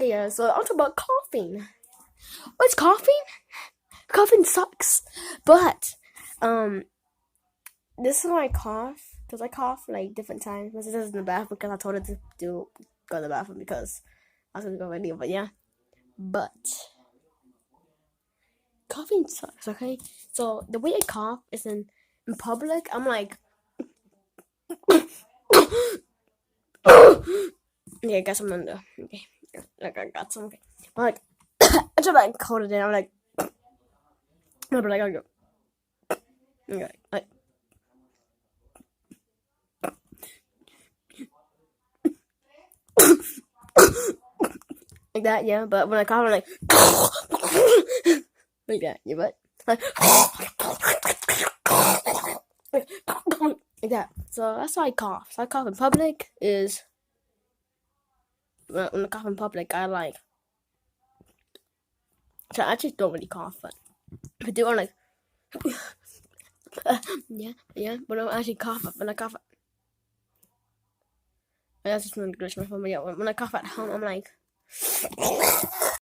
yeah. So I'll talk about coughing. What's coughing? Coughing sucks. But this is why I cough. Because I cough like different times. This is in the bathroom because I told her to go to the bathroom because I was gonna go already. But yeah. But coughing sucks, okay? So the way I cough is in public. I'm like yeah, I got some under. Okay. Like I got some, okay. But like I try to like hold it in. I'm like no, but like I go okay, like that, yeah. But when I cough, I'm like like that, yeah. But like like that. So that's why I cough. So I cough in public is when I cough in public, I like. So I actually don't really cough, but if I do, I'm like yeah. But I actually cough when I cough. That's just really glitch my phone. But yeah, when I cough at home, I'm like